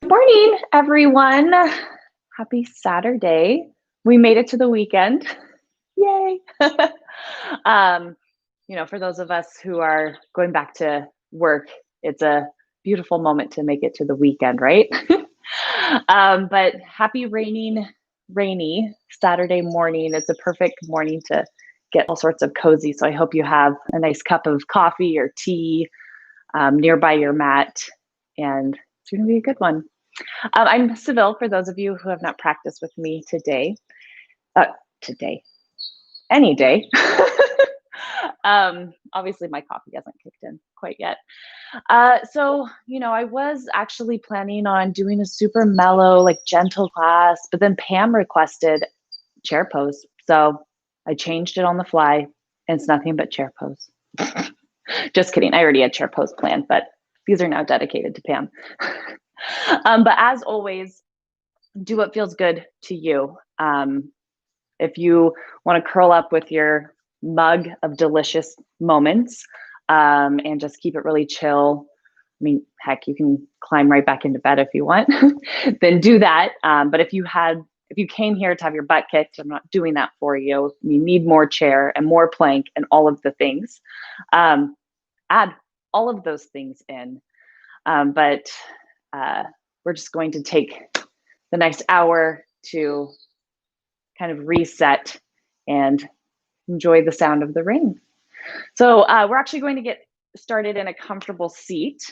Morning, everyone. Happy Saturday. We made it to the weekend. Yay. um, for those of us who are going back to work, it's a beautiful moment to make it to the weekend, right? But happy rainy Saturday morning. It's a perfect morning to get all sorts of cozy. So I hope you have a nice cup of coffee or tea nearby your mat, and it's going to be a good one. I'm Seville, for those of you who have not practiced with me today. Uh, Today, any day. Obviously, my coffee hasn't kicked in quite yet. I was actually planning on doing a super mellow, like gentle class, but then Pam requested chair pose. So I changed it on the fly, and it's nothing but chair pose. Just kidding. I already had chair pose planned, but these are now dedicated to Pam. But as always, do what feels good to you. If you want to curl up with your mug of delicious moments and just keep it really chill, I mean, heck, you can climb right back into bed if you want, then do that. But if you came here to have your butt kicked, I'm not doing that for you. You need more chair and more plank and all of the things. Add all of those things in. But we're just going to take the next hour to kind of reset and enjoy the sound of the rain. So we're actually going to get started in a comfortable seat.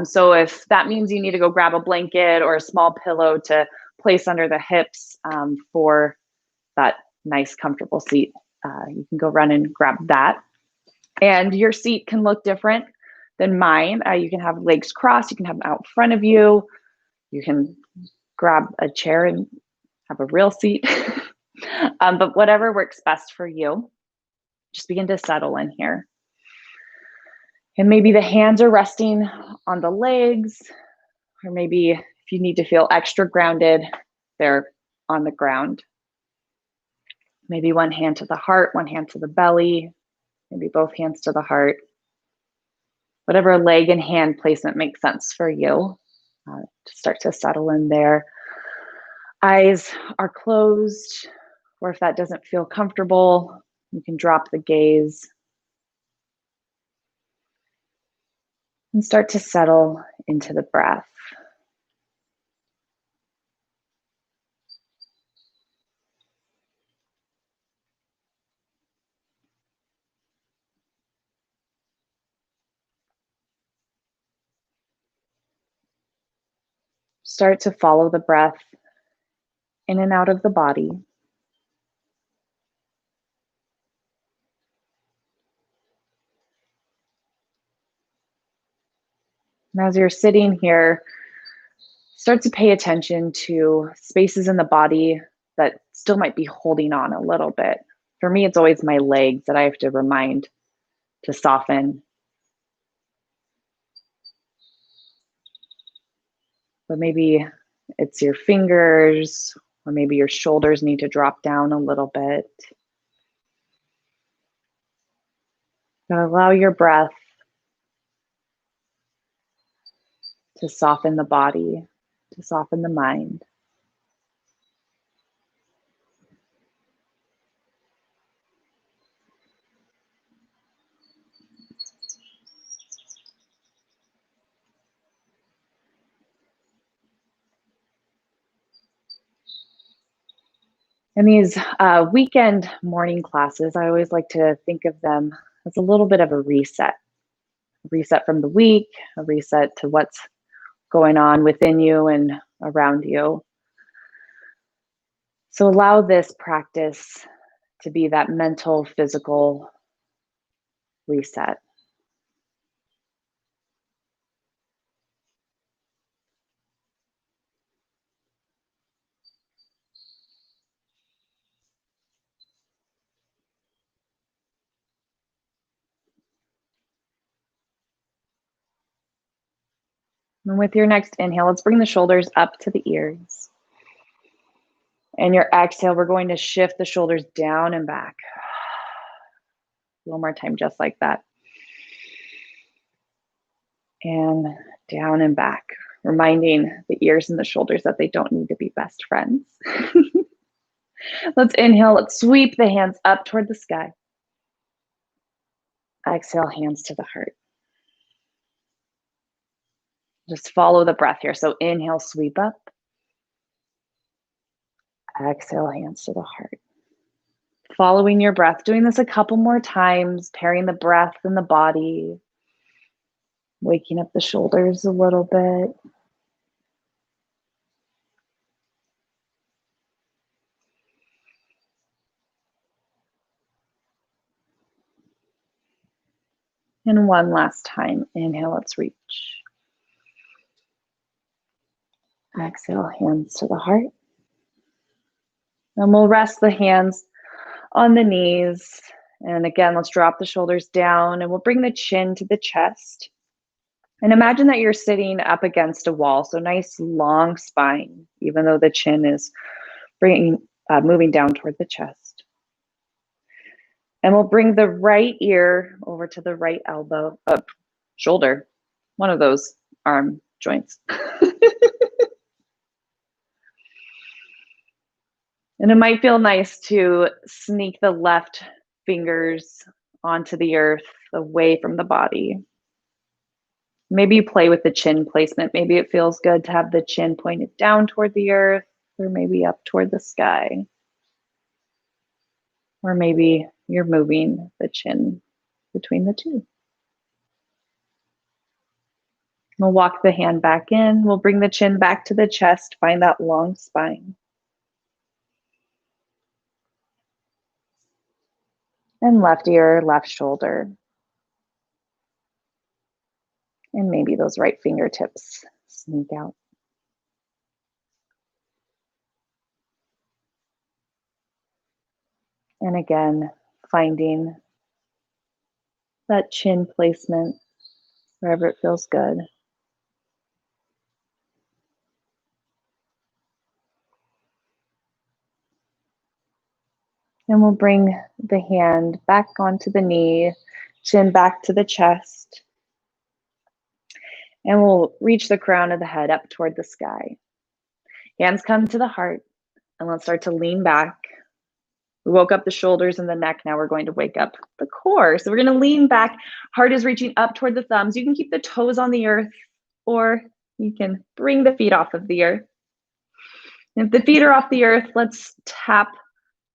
So if that means you need to go grab a blanket or a small pillow to place under the hips for that nice comfortable seat, you can go run and grab that. And your seat can look different than mine. You can have legs crossed, you can have them out in front of you. You can grab a chair and have a real seat. But whatever works best for you, just begin to settle in here. And maybe the hands are resting on the legs, or maybe if you need to feel extra grounded, they're on the ground. Maybe one hand to the heart, one hand to the belly, maybe both hands to the heart. Whatever leg and hand placement makes sense for you, to start to settle in there. Eyes are closed, or if that doesn't feel comfortable, you can drop the gaze and start to settle into the breath. Start to follow the breath in and out of the body. And as you're sitting here, start to pay attention to spaces in the body that still might be holding on a little bit. For me, it's always my legs that I have to remind to soften. But maybe it's your fingers, or maybe your shoulders need to drop down a little bit. But allow your breath to soften the body, to soften the mind. And these weekend morning classes, I always like to think of them as a little bit of a reset from the week, a reset to what's going on within you and around you. So allow this practice to be that mental, physical reset. And with your next inhale, let's bring the shoulders up to the ears. And your exhale, we're going to shift the shoulders down and back. One more time, just like that. And down and back. reminding the ears and the shoulders that they don't need to be best friends. Let's inhale. Let's sweep the hands up toward the sky. Exhale, hands to the heart. Just follow the breath here. So inhale, sweep up. Exhale, hands to the heart. Following your breath, doing this a couple more times, pairing the breath and the body, waking up the shoulders a little bit. And one last time, inhale, let's reach. Exhale, hands to the heart. And we'll rest the hands on the knees. And again, let's drop the shoulders down and we'll bring the chin to the chest. And imagine that you're sitting up against a wall. So nice long spine, even though the chin is moving down toward the chest. And we'll bring the right ear over to the right elbow, shoulder, one of those arm joints. And it might feel nice to sneak the left fingers onto the earth, away from the body. Maybe you play with the chin placement. Maybe it feels good to have the chin pointed down toward the earth, or maybe up toward the sky. Or maybe you're moving the chin between the two. We'll walk the hand back in. We'll bring the chin back to the chest. Find that long spine. And left ear, left shoulder. And maybe those right fingertips sneak out. And again, finding that chin placement wherever it feels good. And we'll bring the hand back onto the knee, chin back to the chest. And we'll reach the crown of the head up toward the sky. Hands come to the heart, and let's start to lean back. We woke up the shoulders and the neck. Now we're going to wake up the core. So we're going to lean back. Heart is reaching up toward the thumbs. You can keep the toes on the earth, or you can bring the feet off of the earth. And if the feet are off the earth, let's tap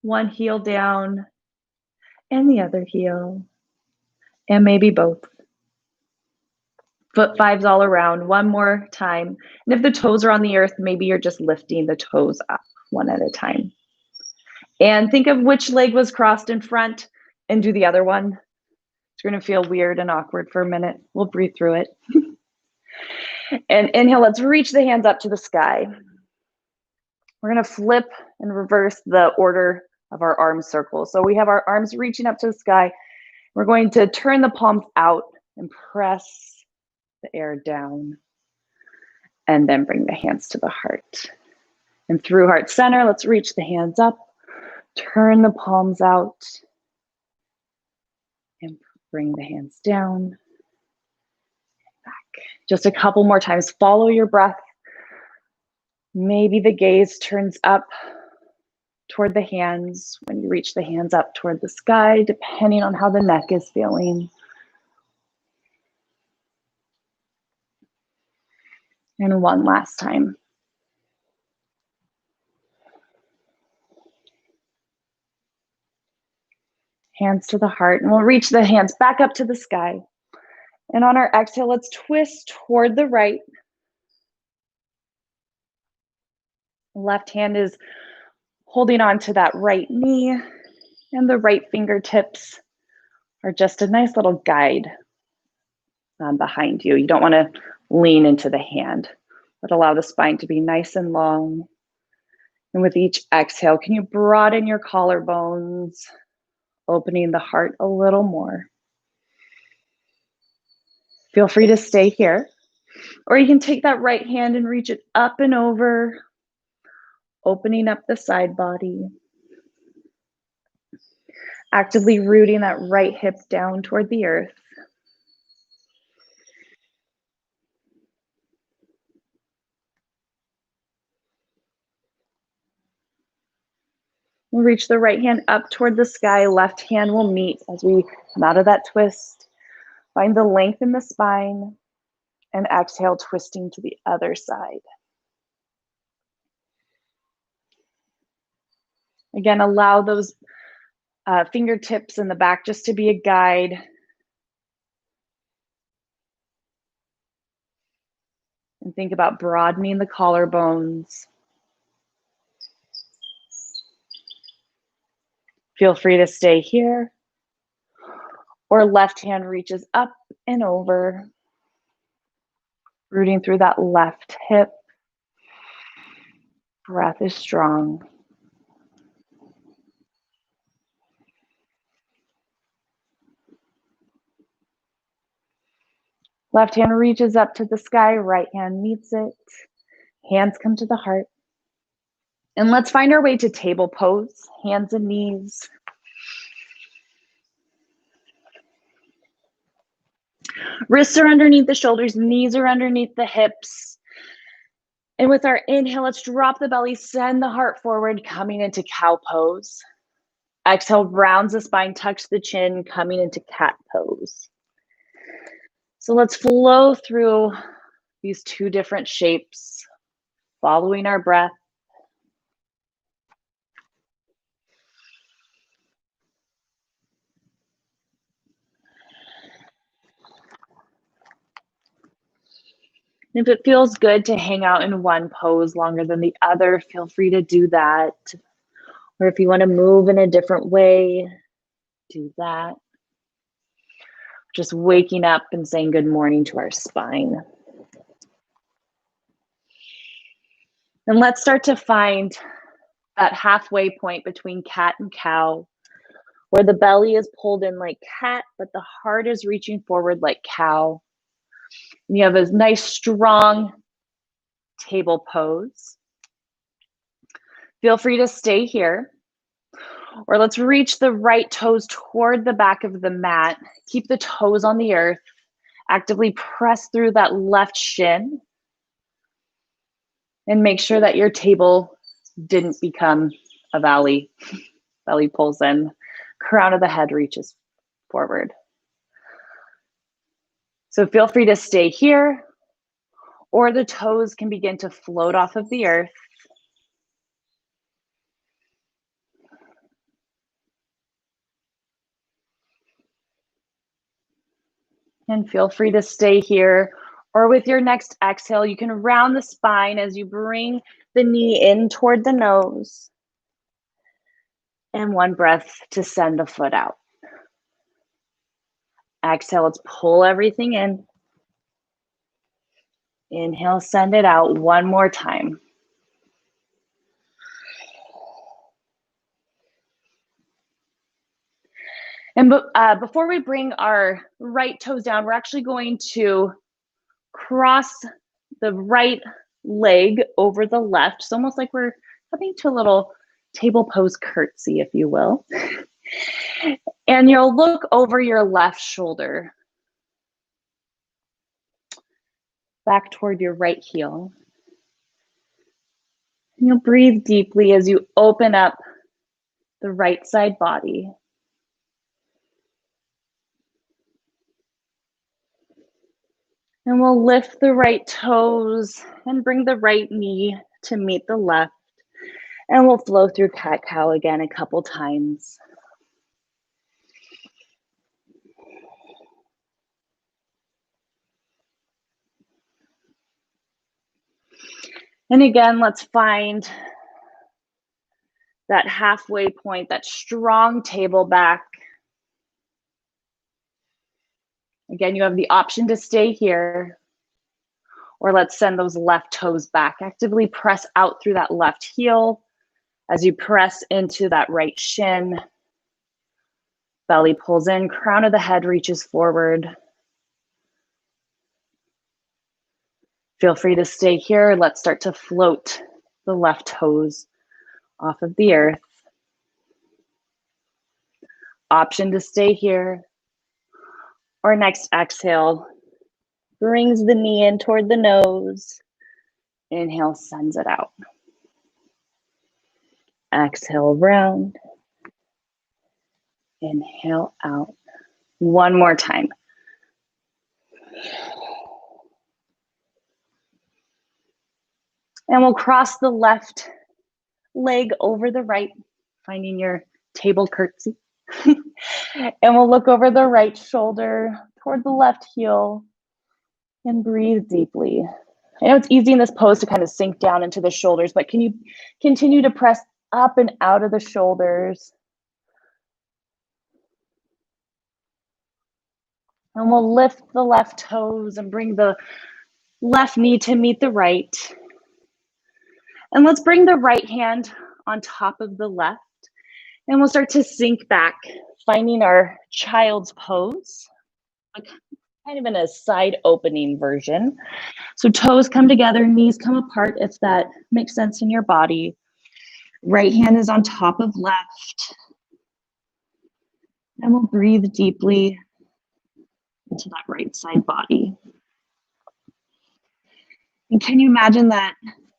one heel down and the other heel, and maybe both. Foot fives all around. One more time. And if the toes are on the earth, maybe you're just lifting the toes up one at a time. And think of which leg was crossed in front and do the other one. It's going to feel weird and awkward for a minute. We'll breathe through it. And inhale, let's reach the hands up to the sky. We're going to flip and reverse the order of our arm circles. So we have our arms reaching up to the sky. We're going to turn the palms out and press the air down. And then bring the hands to the heart. And through heart center, let's reach the hands up. Turn the palms out. And bring the hands down. Back. Just a couple more times. Follow your breath. Maybe the gaze turns up toward the hands when you reach the hands up toward the sky, depending on how the neck is feeling. And one last time. Hands to the heart, and we'll reach the hands back up to the sky. And on our exhale, let's twist toward the right. Left hand is holding on to that right knee, and the right fingertips are just a nice little guide behind you. You don't want to lean into the hand, but allow the spine to be nice and long. And with each exhale, can you broaden your collarbones, opening the heart a little more? Feel free to stay here, or you can take that right hand and reach it up and over, opening up the side body. Actively rooting that right hip down toward the earth. We'll reach the right hand up toward the sky. Left hand will meet as we come out of that twist. Find the length in the spine and exhale, twisting to the other side. Again, allow those fingertips in the back just to be a guide. And think about broadening the collarbones. Feel free to stay here. Or left hand reaches up and over, rooting through that left hip. Breath is strong. Left hand reaches up to the sky, right hand meets it. Hands come to the heart. And let's find our way to table pose, hands and knees. Wrists are underneath the shoulders, knees are underneath the hips. And with our inhale, let's drop the belly, send the heart forward, coming into cow pose. Exhale, rounds the spine, tucks the chin, coming into cat pose. So let's flow through these two different shapes, following our breath. If it feels good to hang out in one pose longer than the other, feel free to do that. Or if you want to move in a different way, do that. Just waking up and saying good morning to our spine. And let's start to find that halfway point between cat and cow, where the belly is pulled in like cat, but the heart is reaching forward like cow. And you have a nice, strong table pose. Feel free to stay here. Or let's reach the right toes toward the back of the mat. Keep the toes on the earth. Actively press through that left shin. And make sure that your table didn't become a valley. Belly pulls in. Crown of the head reaches forward. So feel free to stay here. Or the toes can begin to float off of the earth. And feel free to stay here. Or with your next exhale, you can round the spine as you bring the knee in toward the nose. And one breath to send the foot out. Exhale, let's pull everything in. Inhale, send it out one more time. And before we bring our right toes down, we're actually going to cross the right leg over the left. It's almost like we're coming to a little table pose curtsy, if you will. And you'll look over your left shoulder, back toward your right heel. And you'll breathe deeply as you open up the right side body. And we'll lift the right toes and bring the right knee to meet the left. And we'll flow through cat-cow again a couple times. And again, let's find that halfway point, that strong table back. Again, you have the option to stay here, or let's send those left toes back. Actively press out through that left heel as you press into that right shin. Belly pulls in, crown of the head reaches forward. Feel free to stay here. Let's start to float the left toes off of the earth. Option to stay here. Or next exhale, brings the knee in toward the nose. Inhale, sends it out. Exhale, round. Inhale out. One more time. And we'll cross the left leg over the right, finding your table curtsy. And we'll look over the right shoulder toward the left heel and breathe deeply. I know it's easy in this pose to kind of sink down into the shoulders, but can you continue to press up and out of the shoulders? And we'll lift the left toes and bring the left knee to meet the right. And let's bring the right hand on top of the left. And we'll start to sink back, finding our child's pose, kind of in a side opening version. So toes come together, knees come apart if that makes sense in your body. Right hand is on top of left. And we'll breathe deeply into that right side body. And can you imagine that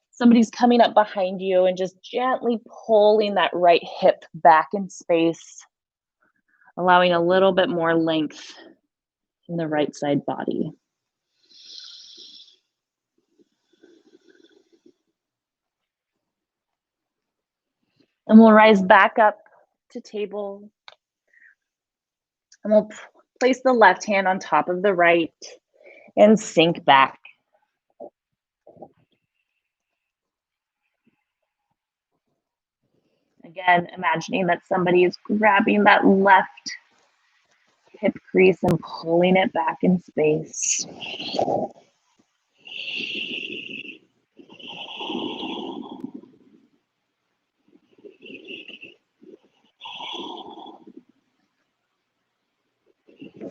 somebody's coming up behind you and just gently pulling that right hip back in space, allowing a little bit more length in the right side body. And we'll rise back up to table. And we'll place the left hand on top of the right and sink back. Again, imagining that somebody is grabbing that left hip crease and pulling it back in space.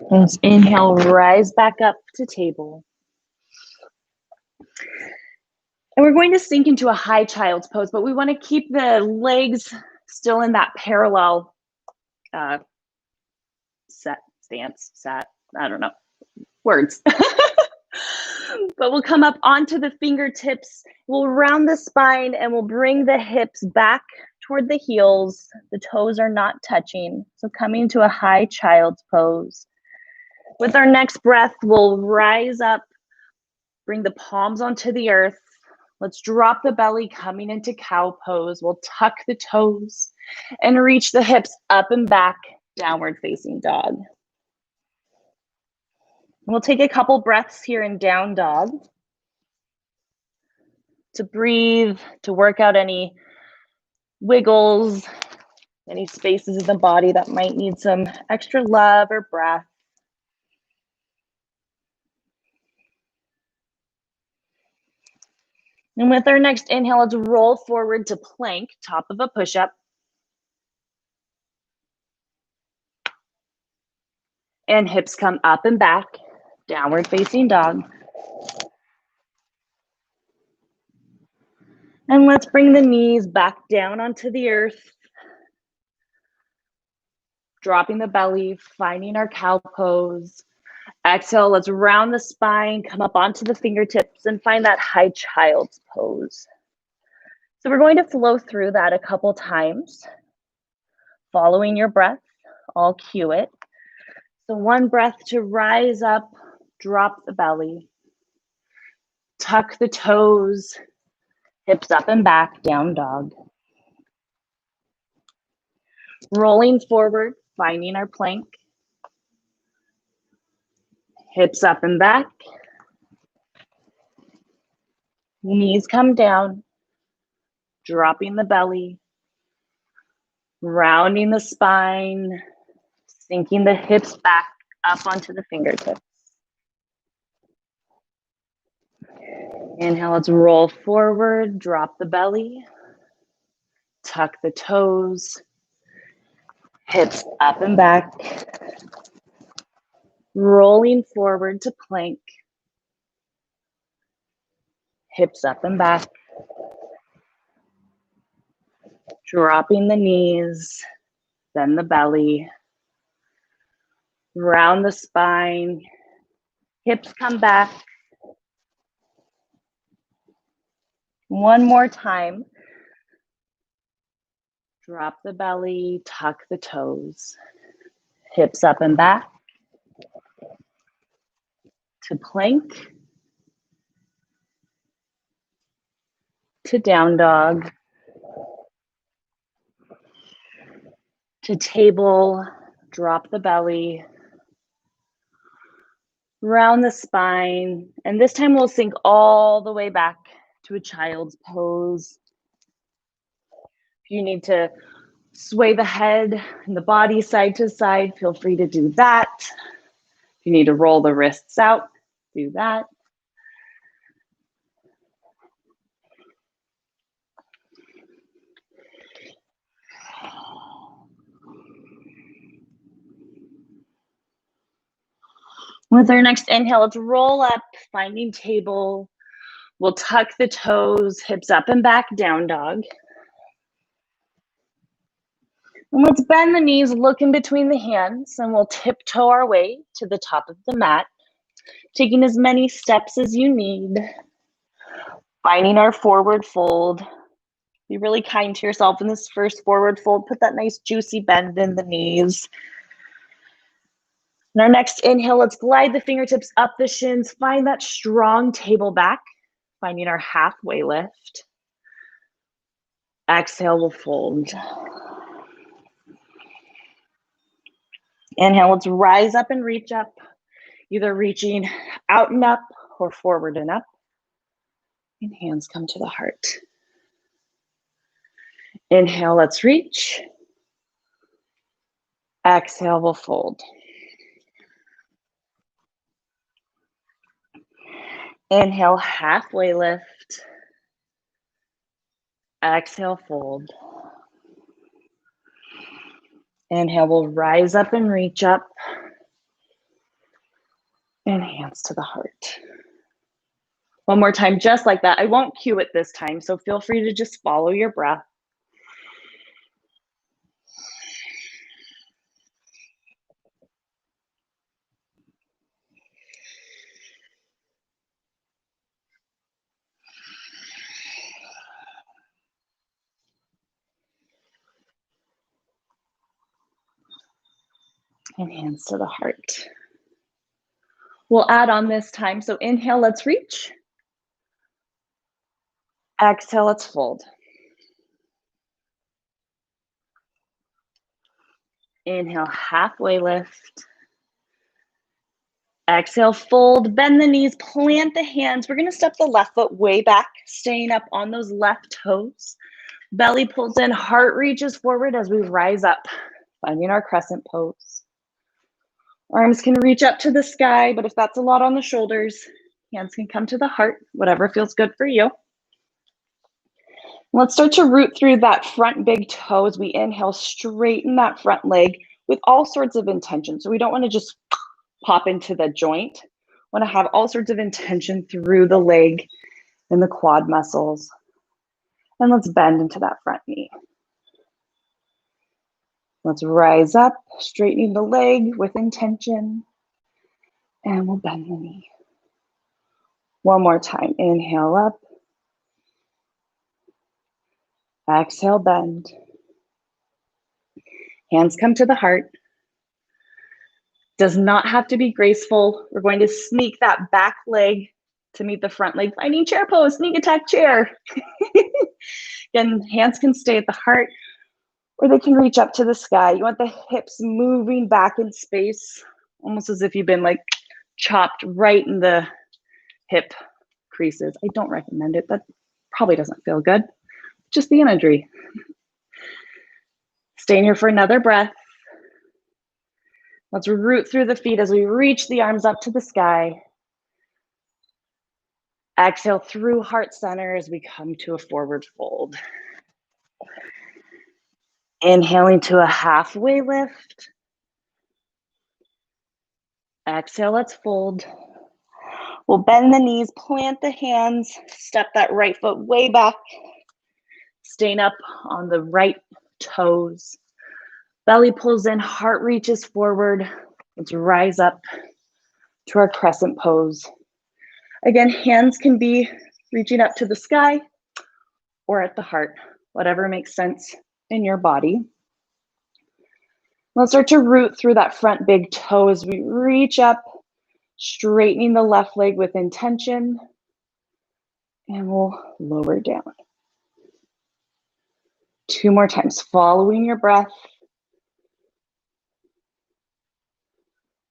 And inhale, rise back up to table. And we're going to sink into a high child's pose, but we want to keep the legs still in that parallel sat, I don't know, words. But we'll come up onto the fingertips, we'll round the spine, and we'll bring the hips back toward the heels. The toes are not touching. So coming to a high child's pose. With our next breath, we'll rise up, bring the palms onto the earth. Let's drop the belly, coming into cow pose. We'll tuck the toes and reach the hips up and back, downward facing dog. We'll take a couple breaths here in down dog to breathe, to work out any wiggles, any spaces in the body that might need some extra love or breath. And with our next inhale, let's roll forward to plank, top of a push-up. And hips come up and back, downward facing dog. And let's bring the knees back down onto the earth. Dropping the belly, finding our cow pose. Exhale, let's round the spine, come up onto the fingertips and find that high child's pose. So we're going to flow through that a couple times, following your breath. I'll cue it. So one breath to rise up, drop the belly, tuck the toes, hips up and back, down dog. Rolling forward, finding our plank. Hips up and back. Knees come down, dropping the belly, rounding the spine, sinking the hips back up onto the fingertips. Inhale, let's roll forward, drop the belly, tuck the toes, hips up and back, rolling forward to plank, hips up and back, dropping the knees, then the belly, round the spine, hips come back. One more time. Drop the belly, tuck the toes. Hips up and back to plank, to down dog, to table, drop the belly, round the spine, and this time we'll sink all the way back to a child's pose. If you need to sway the head and the body side to side, feel free to do that. If you need to roll the wrists out, do that. With our next inhale, let's roll up, finding table. We'll tuck the toes, hips up and back, down dog. And let's bend the knees, look in between the hands, and we'll tiptoe our way to the top of the mat, taking as many steps as you need. Finding our forward fold. Be really kind to yourself in this first forward fold. Put that nice juicy bend in the knees. In our next inhale, let's glide the fingertips up the shins. Find that strong table back. Finding our halfway lift. Exhale, we'll fold. Inhale, let's rise up and reach up. Either reaching out and up or forward and up. And hands come to the heart. Inhale, let's reach. Exhale, we'll fold. Inhale, halfway lift. Exhale, fold. Inhale, we'll rise up and reach up. And hands to the heart. One more time, just like that. I won't cue it this time, so feel free to just follow your breath. And hands to the heart. We'll add on this time. So inhale, let's reach. Exhale, let's fold. Inhale, halfway lift. Exhale, fold, bend the knees, plant the hands. We're gonna step the left foot way back, staying up on those left toes. Belly pulls in, heart reaches forward as we rise up, finding our crescent pose. Arms can reach up to the sky, but if that's a lot on the shoulders, hands can come to the heart, whatever feels good for you. Let's start to root through that front big toe as we inhale, straighten that front leg with all sorts of intention. So we don't want to just pop into the joint. Want to have all sorts of intention through the leg and the quad muscles. And let's bend into that front knee. Let's rise up, straightening the leg with intention. And we'll bend the knee. One more time. Inhale up. Exhale, bend. Hands come to the heart. Does not have to be graceful. We're going to sneak that back leg to meet the front leg. Finding chair pose, sneak attack chair. Again, hands can stay at the heart or they can reach up to the sky. You want the hips moving back in space, almost as if you've been like chopped right in the hip creases. I don't recommend it. That probably doesn't feel good. Just the imagery. Staying here for another breath. Let's root through the feet as we reach the arms up to the sky. Exhale through heart center as we come to a forward fold. Inhaling to a halfway lift. Exhale, let's fold. We'll bend the knees, plant the hands, step that right foot way back. Staying up on the right toes. Belly pulls in, heart reaches forward. Let's rise up to our crescent pose. Again, hands can be reaching up to the sky or at the heart, whatever makes sense in your body. Let's start to root through that front big toe as we reach up, straightening the left leg with intention, and we'll lower down. 2 more times, following your breath.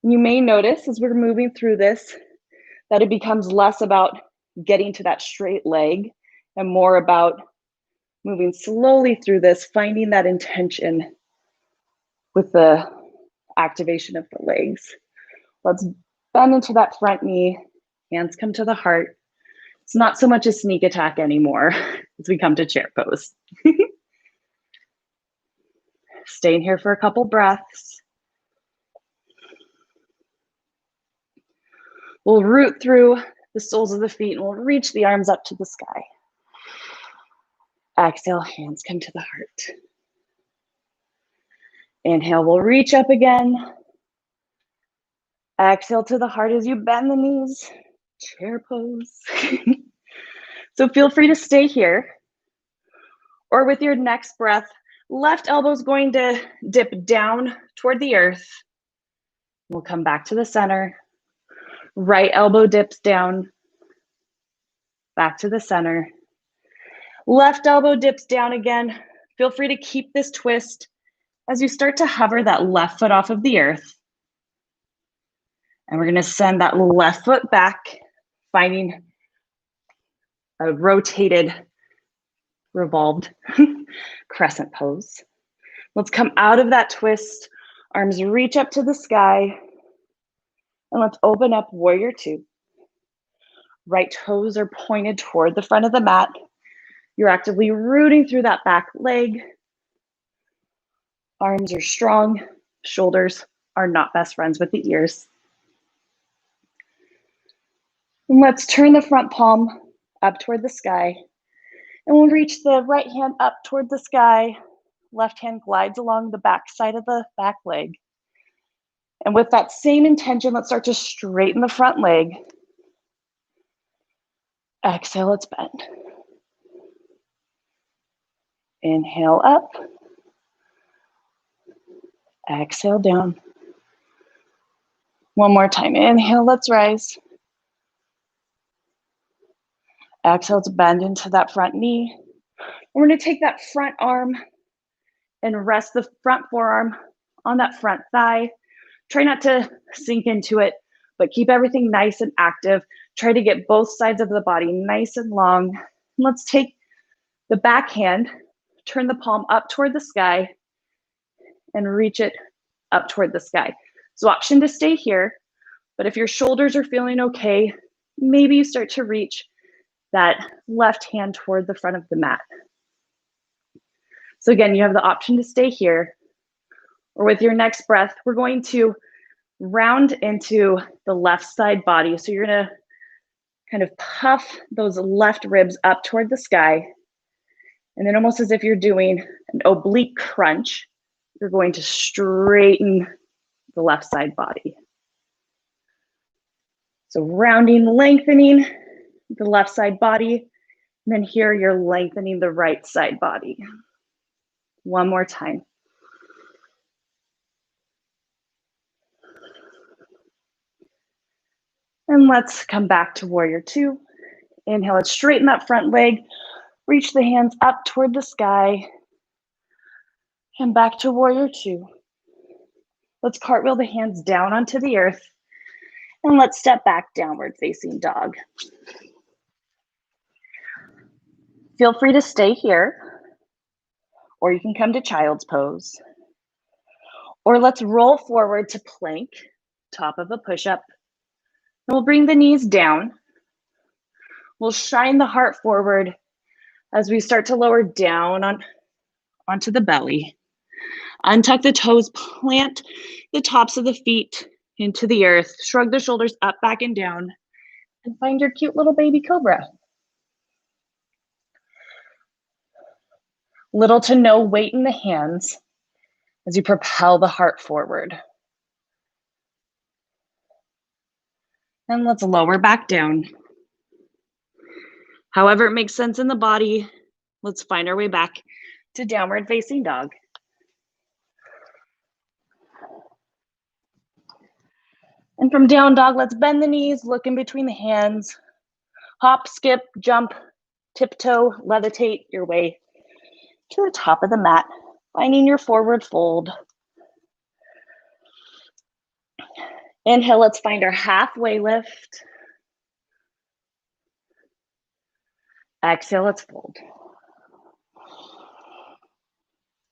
You may notice as we're moving through this that it becomes less about getting to that straight leg and more about moving slowly through this, finding that intention with the activation of the legs. Let's bend into that front knee, hands come to the heart. It's not so much a sneak attack anymore as we come to chair pose. Staying here for a couple breaths. We'll root through the soles of the feet and we'll reach the arms up to the sky. Exhale, hands come to the heart. Inhale, we'll reach up again. Exhale to the heart as you bend the knees. Chair pose. So feel free to stay here. Or with your next breath, left elbow is going to dip down toward the earth. We'll come back to the center. Right elbow dips down. Back to the center. Left elbow dips down again. Feel free to keep this twist as you start to hover that left foot off of the earth. And we're going to send that left foot back, finding a rotated, revolved crescent pose. Let's come out of that twist. Arms reach up to the sky. And let's open up warrior two. Right toes are pointed toward the front of the mat. You're actively rooting through that back leg. Arms are strong. Shoulders are not best friends with the ears. And let's turn the front palm up toward the sky. And we'll reach the right hand up toward the sky. Left hand glides along the back side of the back leg. And with that same intention, let's start to straighten the front leg. Exhale, let's bend. Inhale up. Exhale down. One more time. Inhale, let's rise. Exhale, let's bend into that front knee. We're going to take that front arm and rest the front forearm on that front thigh. Try not to sink into it, but keep everything nice and active. Try to get both sides of the body nice and long. Let's take the back hand, turn the palm up toward the sky, and reach it up toward the sky. So option to stay here, but if your shoulders are feeling okay, maybe you start to reach that left hand toward the front of the mat. So again, you have the option to stay here, or with your next breath, we're going to round into the left side body. So you're gonna kind of puff those left ribs up toward the sky. And then almost as if you're doing an oblique crunch, you're going to straighten the left side body. So rounding, lengthening the left side body. And then here you're lengthening the right side body. One more time. And let's come back to warrior two. Inhale, let's straighten that front leg. Reach the hands up toward the sky. And back to warrior two. Let's cartwheel the hands down onto the earth. And let's step back, downward facing dog. Feel free to stay here, or you can come to child's pose. Or let's roll forward to plank, top of a push-up. And we'll bring the knees down. We'll shine the heart forward as we start to lower down onto the belly. Untuck the toes, plant the tops of the feet into the earth. Shrug the shoulders up, back, and down. And find your cute little baby cobra. Little to no weight in the hands as you propel the heart forward. And let's lower back down. However it makes sense in the body, let's find our way back to downward facing dog. And from down dog, let's bend the knees, look in between the hands, hop, skip, jump, tiptoe, levitate your way to the top of the mat, finding your forward fold. Inhale, let's find our halfway lift. Exhale, let's fold.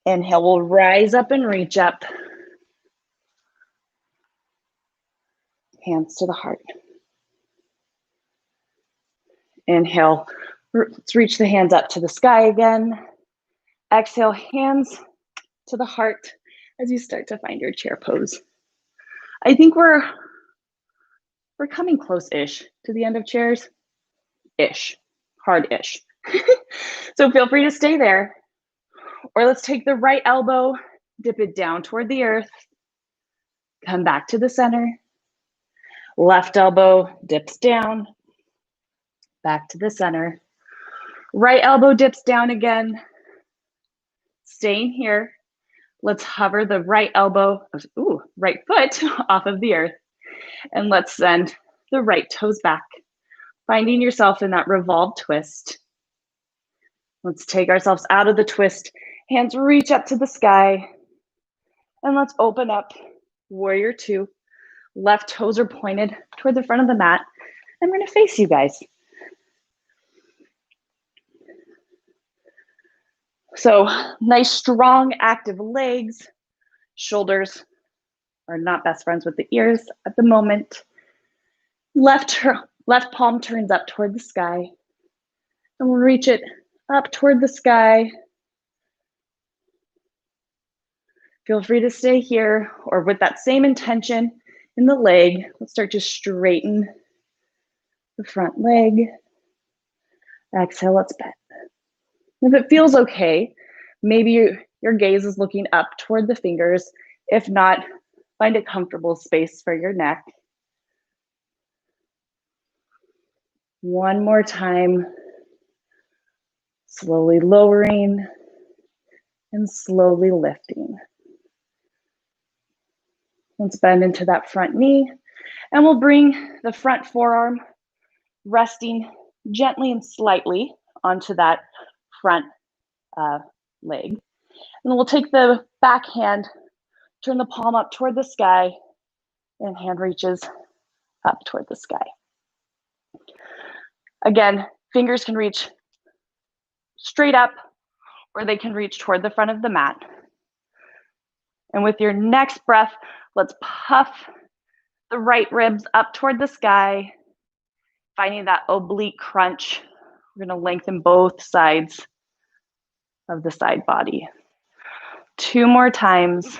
Inhale, we'll rise up and reach up. Hands to the heart. Inhale, let's reach the hands up to the sky again. Exhale, hands to the heart as you start to find your chair pose. I think we're coming close-ish to the end of chairs. Ish, hard-ish. So feel free to stay there. Or let's take the right elbow, dip it down toward the earth, come back to the center. Left elbow dips down, back to the center. Right elbow dips down again. Staying here. Let's hover the right elbow, right foot off of the earth. And let's send the right toes back, finding yourself in that revolved twist. Let's take ourselves out of the twist. Hands reach up to the sky. And let's open up, warrior two. Left toes are pointed toward the front of the mat. I'm gonna face you guys. So nice, strong, active legs. Shoulders are not best friends with the ears at the moment. Left palm turns up toward the sky. And we'll reach it up toward the sky. Feel free to stay here, or with that same intention in the leg, let's start to straighten the front leg. Exhale, let's bend. If it feels okay, maybe your gaze is looking up toward the fingers. If not, find a comfortable space for your neck. One more time. Slowly lowering and slowly lifting. Let's bend into that front knee, and we'll bring the front forearm resting gently and slightly onto that front leg. And then we'll take the back hand, turn the palm up toward the sky, and hand reaches up toward the sky. Again, fingers can reach straight up, or they can reach toward the front of the mat. And with your next breath, let's puff the right ribs up toward the sky, finding that oblique crunch. We're gonna lengthen both sides of the side body. 2 more times.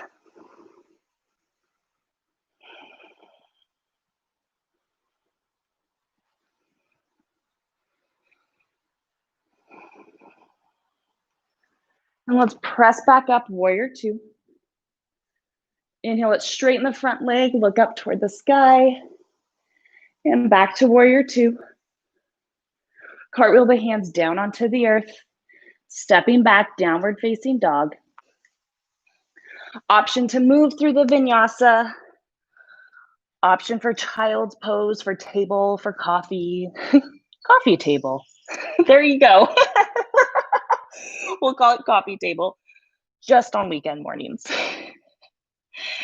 And let's press back up, warrior two. Inhale, let's straighten the front leg, look up toward the sky, and back to warrior two. Cartwheel the hands down onto the earth, stepping back, downward facing dog. Option to move through the vinyasa. Option for child's pose, for table, for coffee. Coffee table. There you go. We'll call it coffee table, just on weekend mornings.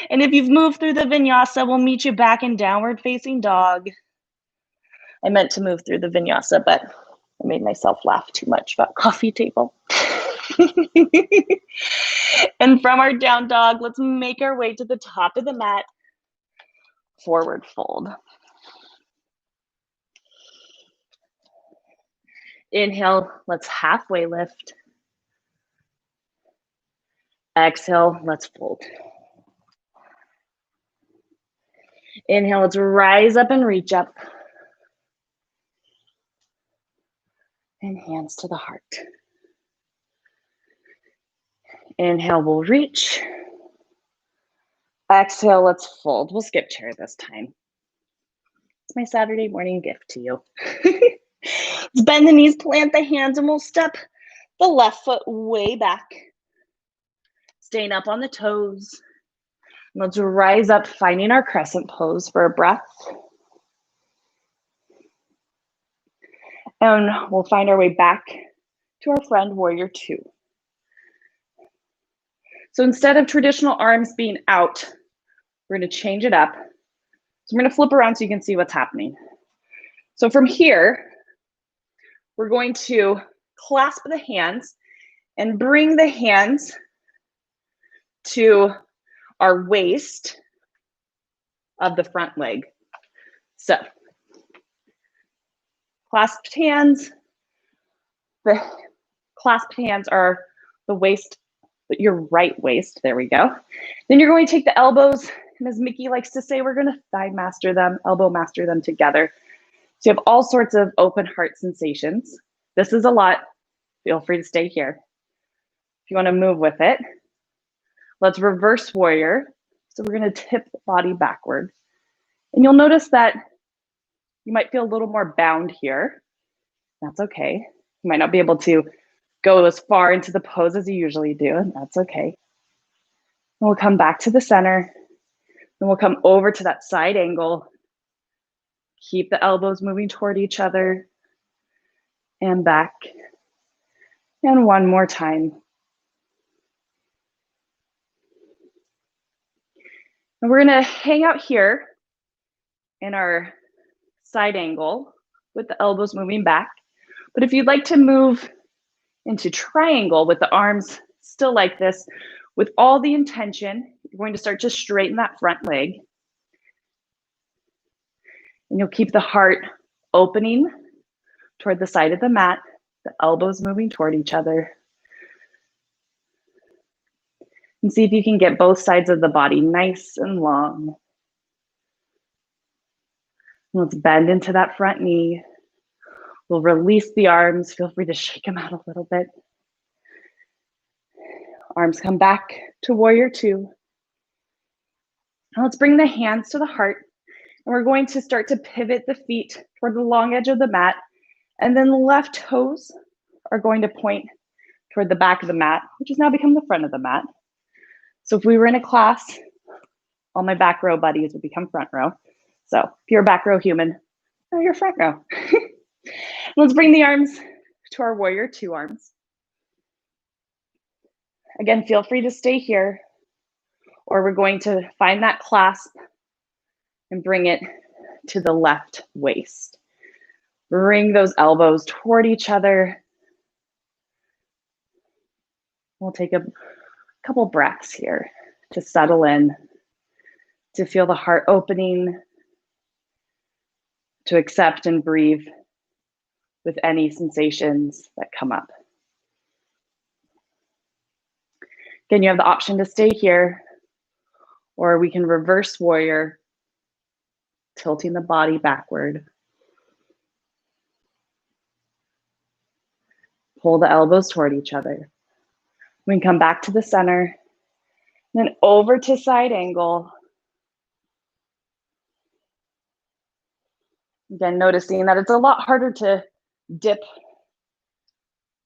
And if you've moved through the vinyasa, we'll meet you back in downward facing dog. I meant to move through the vinyasa, but I made myself laugh too much about coffee table. And from our down dog, let's make our way to the top of the mat. Forward fold. Inhale, let's halfway lift. Exhale, let's fold. Inhale, let's rise up and reach up. And hands to the heart. Inhale, we'll reach. Exhale, let's fold. We'll skip chair this time. It's my Saturday morning gift to you. Let's bend the knees, plant the hands, and we'll step the left foot way back. Staying up on the toes. Let's rise up, finding our crescent pose for a breath. And we'll find our way back to our friend warrior two. So instead of traditional arms being out, we're going to change it up. So I'm going to flip around so you can see what's happening. So from here, we're going to clasp the hands and bring the hands to our waist of the front leg. So clasped hands, the clasped hands are the waist, your right waist, there we go. Then you're going to take the elbows, and as Mickey likes to say, we're going to thigh master them, elbow master them together. So you have all sorts of open heart sensations. This is a lot. Feel free to stay here. If you want to move with it, let's reverse warrior. So we're going to tip the body backward. And you'll notice that you might feel a little more bound here. That's okay. You might not be able to go as far into the pose as you usually do, and that's okay. And we'll come back to the center. Then we'll come over to that side angle. Keep the elbows moving toward each other. And back. And one more time. And we're going to hang out here in our side angle with the elbows moving back. But if you'd like to move into triangle with the arms still like this, with all the intention, you're going to start to straighten that front leg. And you'll keep the heart opening toward the side of the mat, the elbows moving toward each other. And see if you can get both sides of the body nice and long. Let's bend into that front knee. We'll release the arms. Feel free to shake them out a little bit. Arms come back to warrior two. Now let's bring the hands to the heart. And we're going to start to pivot the feet toward the long edge of the mat. And then the left toes are going to point toward the back of the mat, which has now become the front of the mat. So if we were in a class, all my back row buddies would become front row. So if you're a back row human, now you're front row. Let's bring the arms to our warrior two arms. Again, feel free to stay here, or we're going to find that clasp and bring it to the left waist. Bring those elbows toward each other. We'll take a couple breaths here to settle in, to feel the heart opening, to accept and breathe with any sensations that come up. Again, you have the option to stay here, or we can reverse warrior, tilting the body backward. Pull the elbows toward each other. We can come back to the center, then over to side angle. Again, noticing that it's a lot harder to dip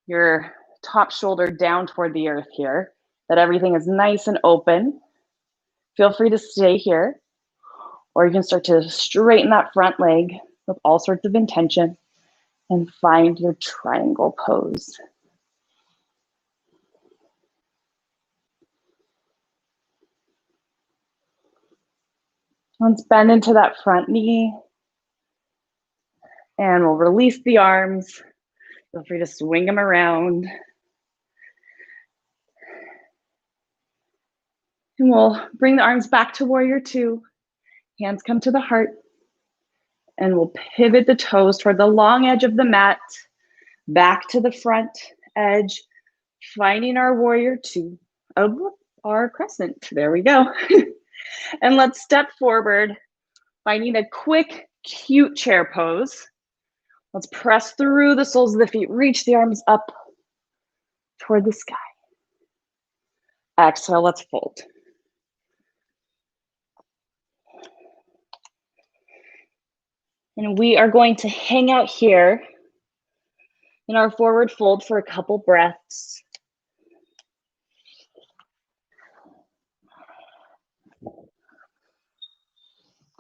your top shoulder down toward the earth here, that everything is nice and open. Feel free to stay here, or you can start to straighten that front leg with all sorts of intention and find your triangle pose. Let's bend into that front knee, and we'll release the arms. Feel free to swing them around. And we'll bring the arms back to warrior two. Hands come to the heart. And we'll pivot the toes toward the long edge of the mat, back to the front edge, finding our warrior two of our crescent. There we go. And let's step forward, finding a quick, cute chair pose. Let's press through the soles of the feet, reach the arms up toward the sky. Exhale, let's fold. And we are going to hang out here in our forward fold for a couple breaths.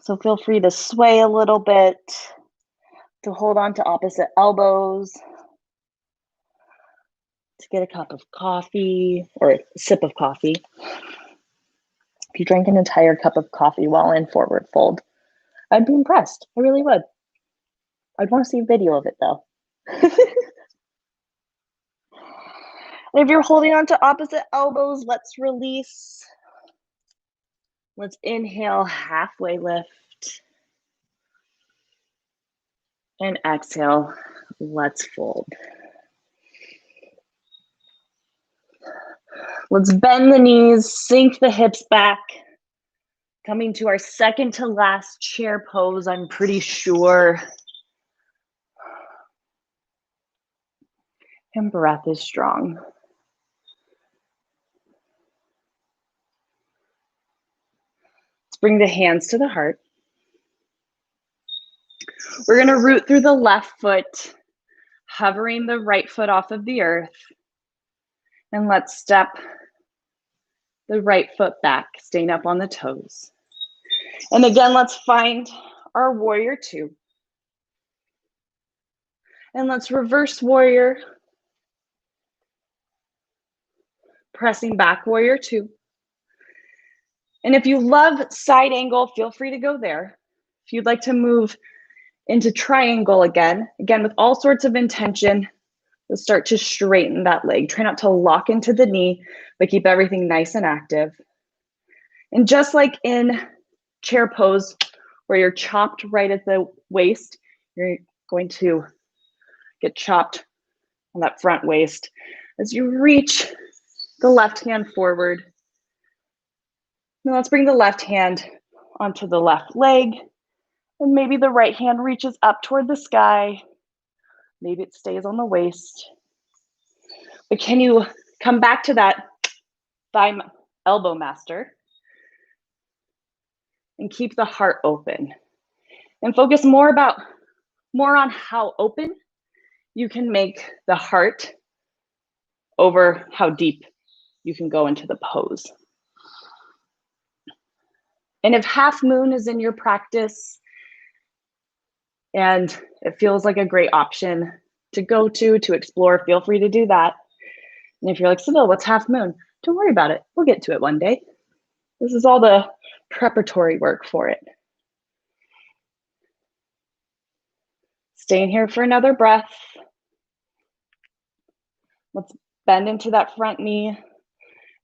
So feel free to sway a little bit, to hold on to opposite elbows, to get a cup of coffee or a sip of coffee. If you drank an entire cup of coffee while in forward fold, I'd be impressed. I really would. I'd want to see a video of it though. And if you're holding on to opposite elbows, let's release. Let's inhale, halfway lift. And exhale, let's fold. Let's bend the knees, sink the hips back. Coming to our second to last chair pose, I'm pretty sure. And breath is strong. Let's bring the hands to the heart. We're gonna root through the left foot, hovering the right foot off of the earth. And let's step the right foot back, staying up on the toes. And again, let's find our warrior two. And let's reverse warrior. Pressing back, warrior two. And if you love side angle, feel free to go there. If you'd like to move into triangle again with all sorts of intention, let's start to straighten that leg. Try not to lock into the knee, but keep everything nice and active. And just like in chair pose, where you're chopped right at the waist, you're going to get chopped on that front waist as you reach the left hand forward. Now let's bring the left hand onto the left leg, and maybe the right hand reaches up toward the sky. Maybe it stays on the waist. But can you come back to that thigh elbow master and keep the heart open and focus more on how open you can make the heart over how deep you can go into the pose. And if half moon is in your practice and it feels like a great option to go to explore, feel free to do that. And if you're like, Seville, what's half moon? Don't worry about it. We'll get to it one day. This is all the preparatory work for it. Staying here for another breath. Let's bend into that front knee.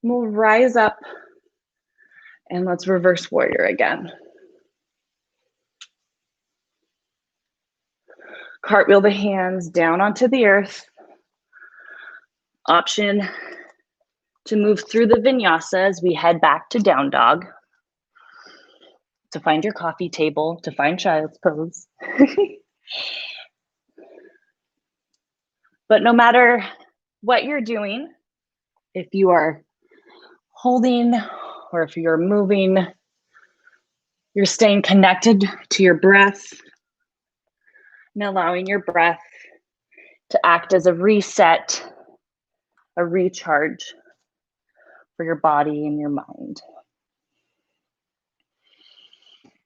And we'll rise up and let's reverse warrior again. Cartwheel the hands down onto the earth. Option to move through the vinyasa as we head back to down dog. To find your coffee table, to find child's pose. But no matter what you're doing, if you are holding or if you're moving, you're staying connected to your breath and allowing your breath to act as a reset, a recharge for your body and your mind.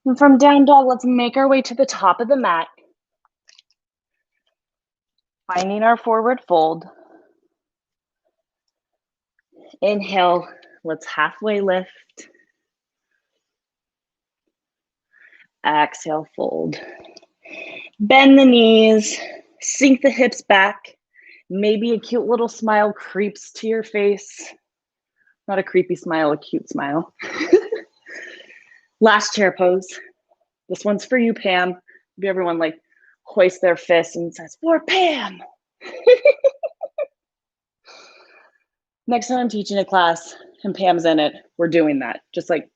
And from down dog, let's make our way to the top of the mat. Finding our forward fold. Inhale, let's halfway lift. Exhale, fold. Bend the knees, sink the hips back. Maybe a cute little smile creeps to your face. Not a creepy smile, a cute smile. Last chair pose. This one's for you, Pam. Maybe everyone like hoists their fists and says, for Pam. Next time I'm teaching a class and Pam's in it, we're doing that. Just like,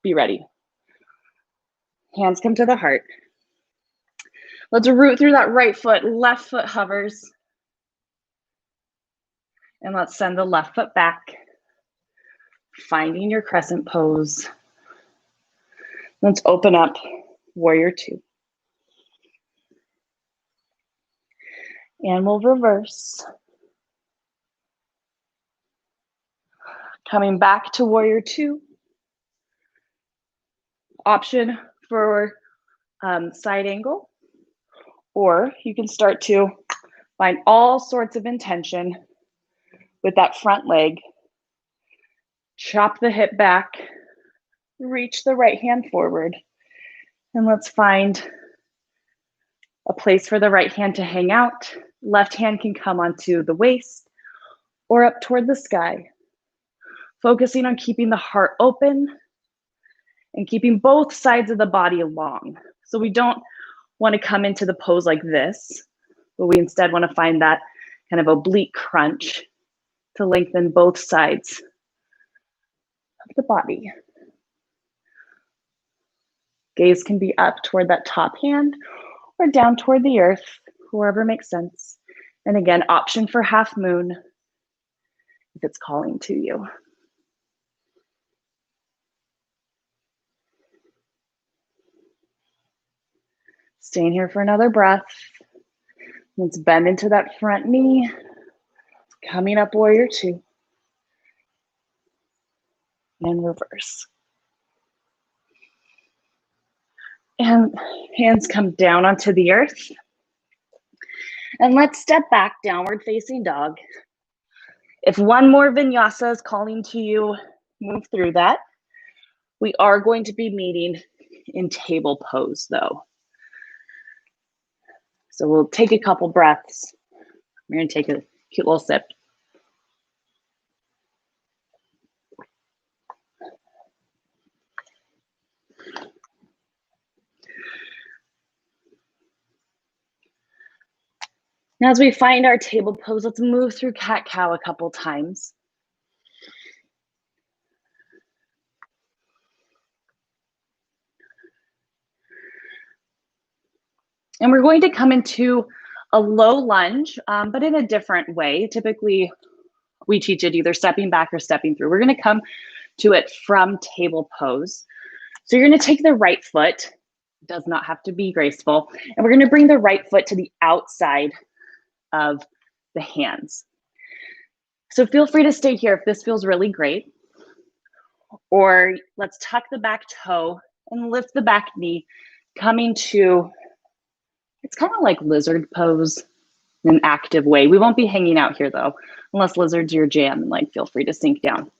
be ready. Hands come to the heart. Let's root through that right foot, left foot hovers. And let's send the left foot back. Finding your crescent pose. Let's open up warrior two. And we'll reverse. Coming back to warrior two. Option for side angle, or you can start to find all sorts of intention with that front leg. Chop the hip back, reach the right hand forward, and let's find a place for the right hand to hang out. Left hand can come onto the waist or up toward the sky. Focusing on keeping the heart open and keeping both sides of the body long. So we don't want to come into the pose like this, but we instead want to find that kind of oblique crunch to lengthen both sides of the body. Gaze can be up toward that top hand or down toward the earth, wherever makes sense. And again, option for half moon if it's calling to you. Staying here for another breath. Let's bend into that front knee. Coming up, warrior two. And reverse. And hands come down onto the earth. And let's step back, downward facing dog. If one more vinyasa is calling to you, move through that. We are going to be meeting in table pose though. So we'll take a couple breaths. We're gonna take a cute little sip. Now, as we find our table pose, let's move through cat-cow a couple times. And we're going to come into a low lunge, but in a different way. Typically, we teach it either stepping back or stepping through. We're gonna come to it from table pose. So you're gonna take the right foot, does not have to be graceful, and we're gonna bring the right foot to the outside of the hands. So feel free to stay here if this feels really great. Or let's tuck the back toe and lift the back knee, coming to, it's kind of like lizard pose in an active way. We won't be hanging out here though, unless lizard's your jam, and like feel free to sink down.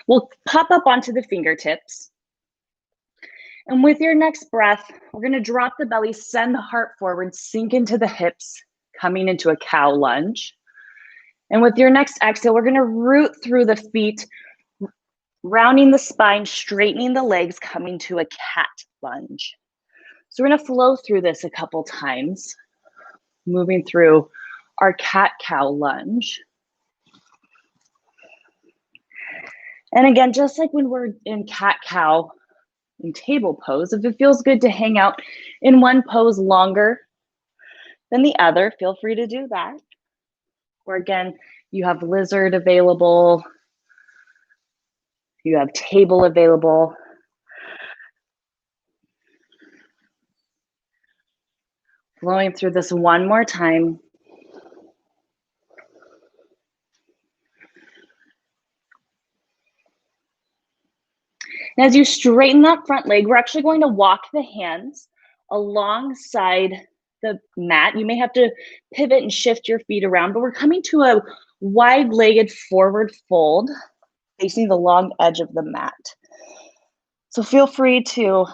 We'll pop up onto the fingertips. And with your next breath, we're gonna drop the belly, send the heart forward, sink into the hips, coming into a cow lunge. And with your next exhale, we're gonna root through the feet, rounding the spine, straightening the legs, coming to a cat lunge. So we're gonna flow through this a couple times, moving through our cat-cow lunge. And again, just like when we're in cat-cow in table pose, if it feels good to hang out in one pose longer than the other, feel free to do that. Or again, you have lizard available, you have table available. Flowing through this one more time. And as you straighten that front leg, we're actually going to walk the hands alongside the mat. You may have to pivot and shift your feet around, but we're coming to a wide-legged forward fold, facing the long edge of the mat. So feel free to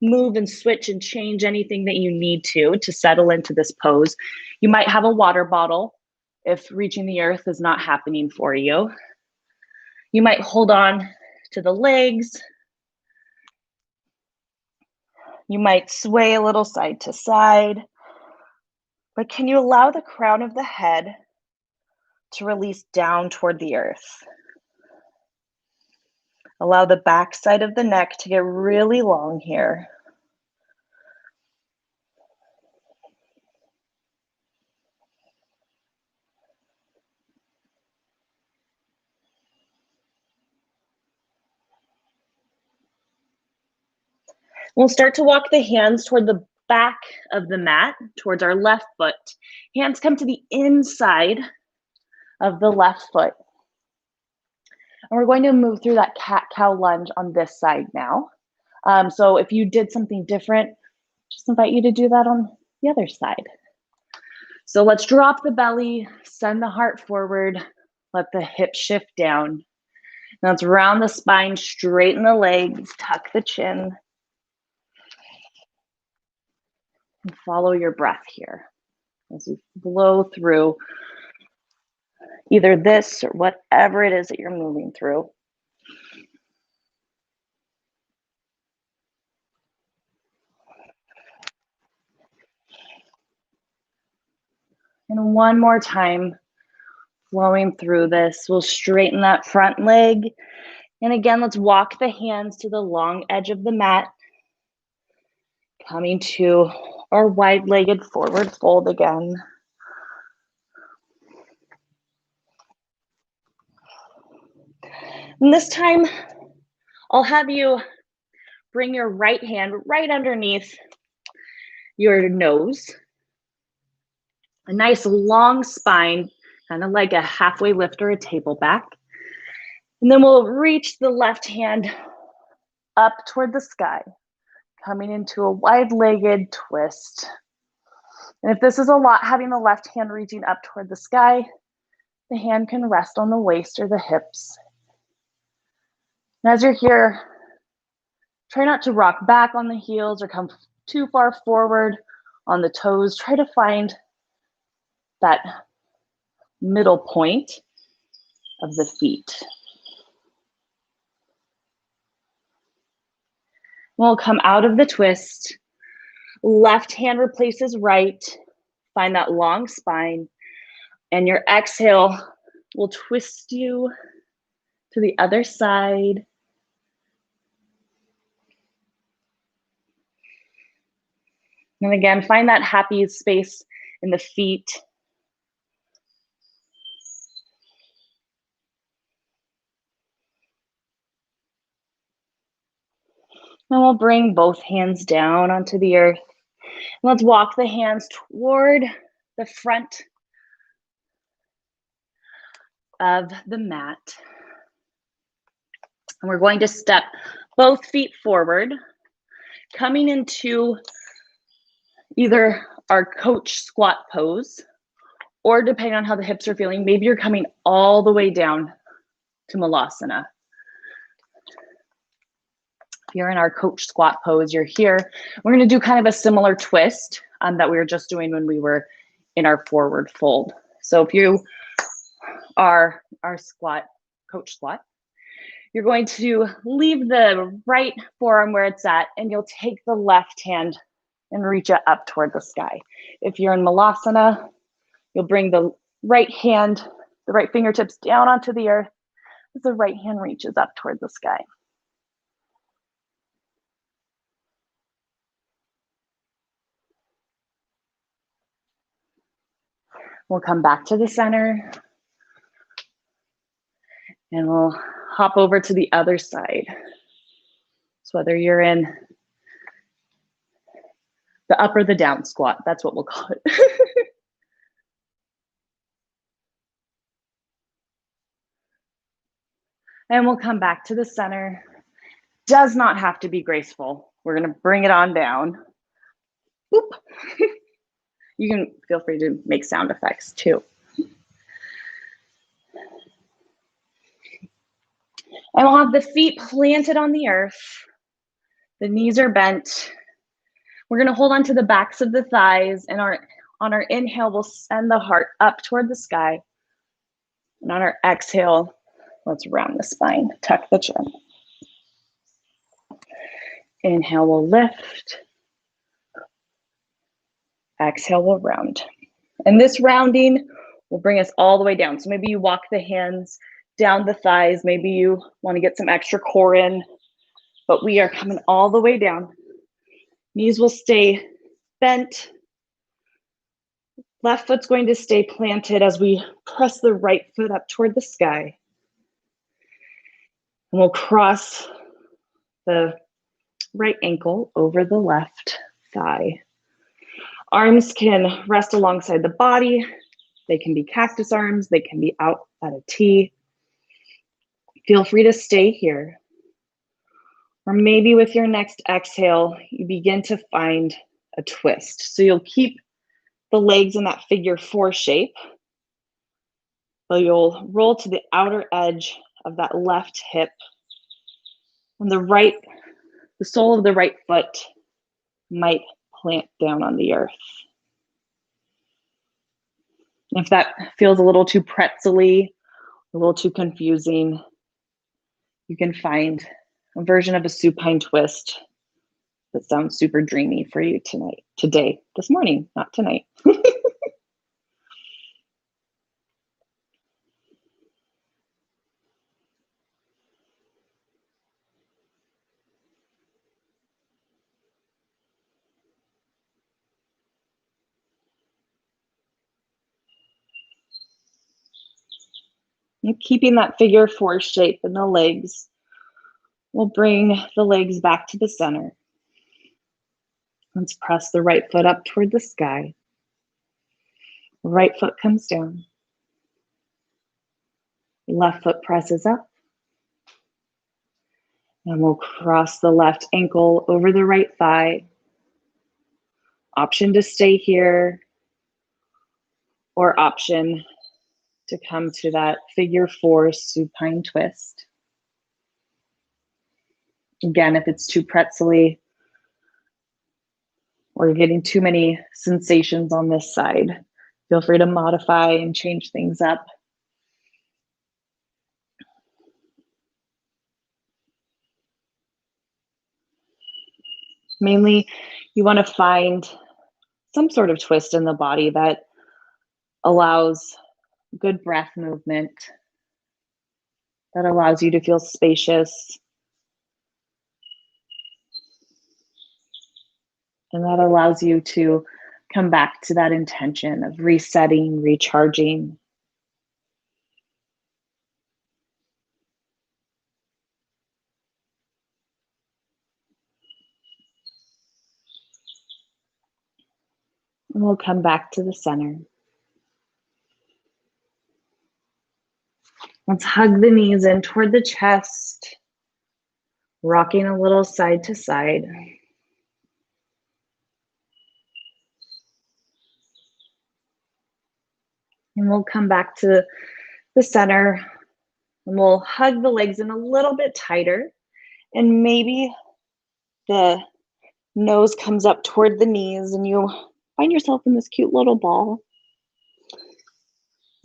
move and switch and change anything that you need to settle into this pose. You might have a water bottle if reaching the earth is not happening for you. You might hold on to the legs. You might sway a little side to side, but can you allow the crown of the head to release down toward the earth? Allow the back side of the neck to get really long here. We'll start to walk the hands toward the back of the mat, towards our left foot. Hands come to the inside of the left foot. And we're going to move through that cat-cow lunge on this side now. So if you did something different, just invite you to do that on the other side. So let's drop the belly, send the heart forward, let the hips shift down. Now let's round the spine, straighten the legs, tuck the chin, and follow your breath here as you blow through either this or whatever it is that you're moving through. And one more time, flowing through this, we'll straighten that front leg. And again, let's walk the hands to the long edge of the mat, coming to our wide-legged forward fold again. And this time, I'll have you bring your right hand right underneath your nose. A nice long spine, kind of like a halfway lift or a table back. And then we'll reach the left hand up toward the sky, coming into a wide-legged twist. And if this is a lot, having the left hand reaching up toward the sky, the hand can rest on the waist or the hips. And as you're here, try not to rock back on the heels or come too far forward on the toes. Try to find that middle point of the feet. We'll come out of the twist. Left hand replaces right. Find that long spine. And your exhale will twist you to the other side. And again, find that happy space in the feet. And we'll bring both hands down onto the earth. Let's walk the hands toward the front of the mat. And we're going to step both feet forward, coming into either our coach squat pose, or depending on how the hips are feeling, maybe you're coming all the way down to Malasana. If you're in our coach squat pose, you're here. We're gonna do kind of a similar twist that we were just doing when we were in our forward fold. So if you are our squat, coach squat, you're going to leave the right forearm where it's at, and you'll take the left hand and reach it up toward the sky. If you're in Malasana, you'll bring the right hand, the right fingertips down onto the earth as the right hand reaches up toward the sky. We'll come back to the center and we'll hop over to the other side. So whether you're in the up or the down squat, that's what we'll call it. And we'll come back to the center. Does not have to be graceful. We're gonna bring it on down. Oop. You can feel free to make sound effects too. And we'll have the feet planted on the earth. The knees are bent. We're gonna hold on to the backs of the thighs, and on our inhale, we'll send the heart up toward the sky. And on our exhale, let's round the spine, tuck the chin. Inhale, we'll lift. Exhale, we'll round. And this rounding will bring us all the way down. So maybe you walk the hands down the thighs. Maybe you want to get some extra core in, but we are coming all the way down. Knees will stay bent. Left foot's going to stay planted as we press the right foot up toward the sky. And we'll cross the right ankle over the left thigh. Arms can rest alongside the body. They can be cactus arms. They can be out at a T. Feel free to stay here. Or maybe with your next exhale, you begin to find a twist. So you'll keep the legs in that figure 4 shape, but you'll roll to the outer edge of that left hip, and the sole of the right foot might plant down on the earth. If that feels a little too pretzel-y, a little too confusing, you can find a version of a supine twist that sounds super dreamy for you this morning, not tonight. And keeping that figure 4 shape in the legs, we'll bring the legs back to the center. Let's press the right foot up toward the sky. The right foot comes down. Left foot presses up. And we'll cross the left ankle over the right thigh. Option to stay here, or option to come to that figure 4 supine twist. Again, if it's too pretzel-y or you're getting too many sensations on this side, feel free to modify and change things up. Mainly, you want to find some sort of twist in the body that allows good breath movement, that allows you to feel spacious, and that allows you to come back to that intention of resetting, recharging. And we'll come back to the center. Let's hug the knees in toward the chest, rocking a little side to side. And we'll come back to the center, and we'll hug the legs in a little bit tighter. And maybe the nose comes up toward the knees and you find yourself in this cute little ball.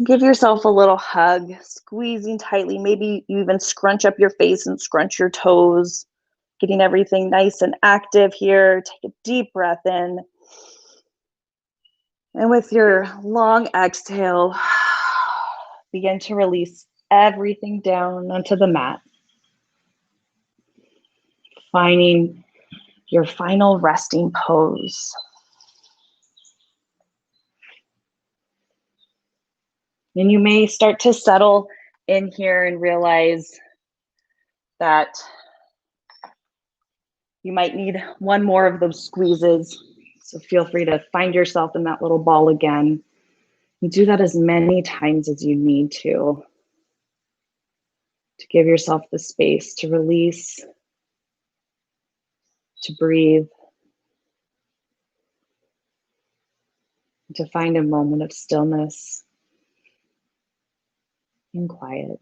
Give yourself a little hug, squeezing tightly. Maybe you even scrunch up your face and scrunch your toes, getting everything nice and active here. Take a deep breath in. And with your long exhale, begin to release everything down onto the mat. Finding your final resting pose. And you may start to settle in here and realize that you might need one more of those squeezes. So feel free to find yourself in that little ball again. You do that as many times as you need to give yourself the space to release, to breathe, to find a moment of stillness and quiet.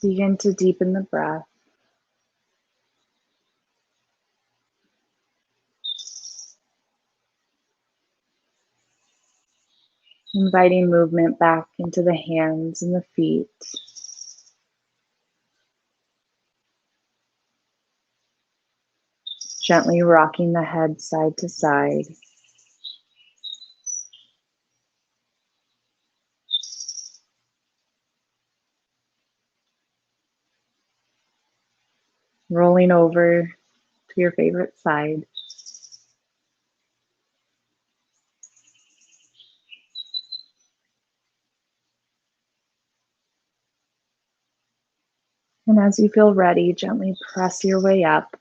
Begin to deepen the breath. Inviting movement back into the hands and the feet. Gently rocking the head side to side. Rolling over to your favorite side. And as you feel ready, gently press your way up,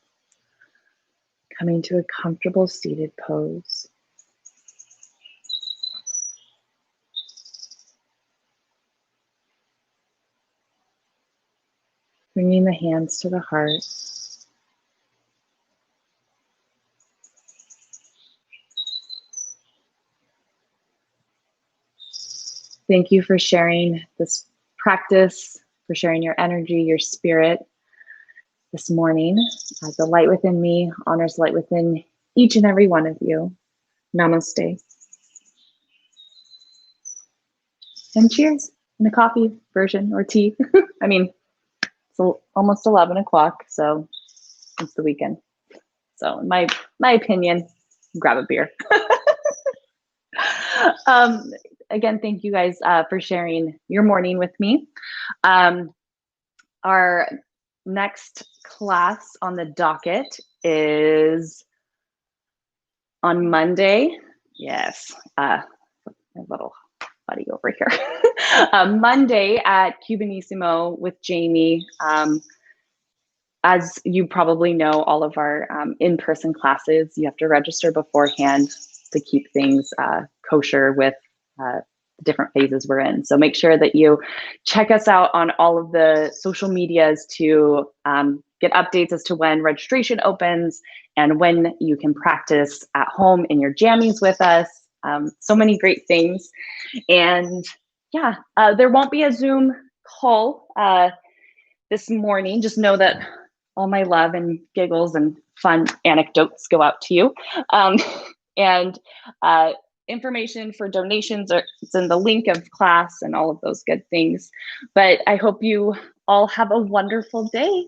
coming to a comfortable seated pose. Bringing the hands to the heart. Thank you for sharing this practice, for sharing your energy, your spirit this morning. The light within me honors light within each and every one of you. Namaste. And cheers in a coffee version or tea. I mean, it's almost 11 o'clock, so it's the weekend. So in my opinion, grab a beer. Again, thank you guys for sharing your morning with me. Our next class on the docket is on Monday. Yes, my little buddy over here. Monday at Cubanissimo with Jamie. As you probably know, all of our in-person classes, you have to register beforehand to keep things kosher with different phases we're in. So make sure that you check us out on all of the social medias to get updates as to when registration opens and when you can practice at home in your jammies with us. So many great things. And yeah, there won't be a Zoom call this morning. Just know that all my love and giggles and fun anecdotes go out to you. And information for donations it's in the link of class and all of those good things. But I hope you all have a wonderful day.